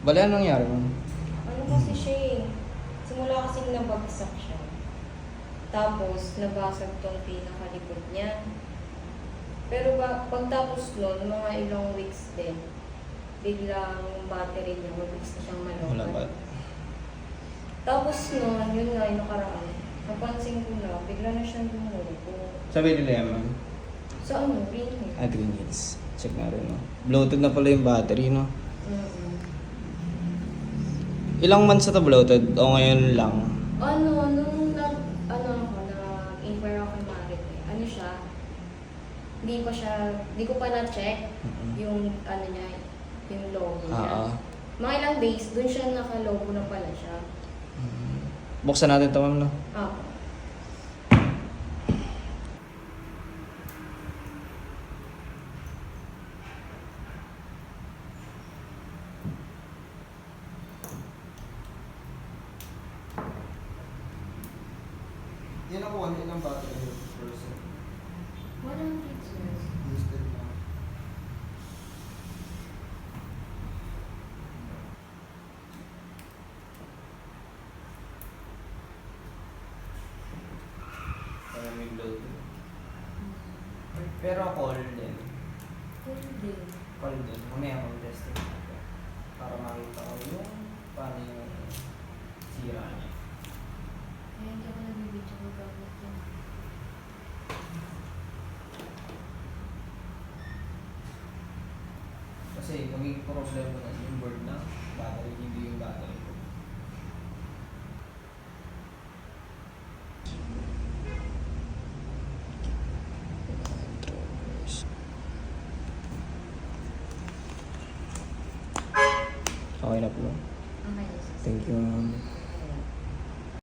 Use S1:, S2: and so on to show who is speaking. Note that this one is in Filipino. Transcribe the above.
S1: Bale, anong nangyari mo?
S2: Ano kasi siya eh. Simula kasi nabagsak siya. Tapos, nabasag tong pinakalikod niya. Pero pagtapos nun, mga ilang weeks din, biglang yung battery niya, mabilis na siyang
S1: Wala ba?
S2: malobat. Tapos nun, yun nga, yung nakaraan, napansin ko na, bigla na siyang dumugo.
S1: Sabi nila yan, ma'am.
S2: Sa ano, rin eh.
S1: Green Hills. Check na rin, no? Bloated na pala yung battery, no?
S2: Mm-hmm.
S1: Ilang months na to bloated? O ngayon lang?
S2: Nung nag-inquire ako kay Marit eh, ano siya, hindi ko pa na-check yung ano niya, yung logo niya. Mga ilang days, dun siya naka-logo na pala siya.
S1: Buksan natin ito, ma'am, no?
S3: Yan ako, ilang battery per person.
S2: 100 years.
S3: Boosted na.
S1: Kaya may bloated. Pero call din.
S2: Hindi.
S1: Call din. Mamaya akong testing natin. Para makita ko yung paano yung sira niya.
S2: Kaya hindi ako nabibidyo ko gamit yun.
S1: Kasi magiging problema na yung board na battery, hindi yung battery. Okay na po.
S2: Okay.
S1: Thank you, ma'am.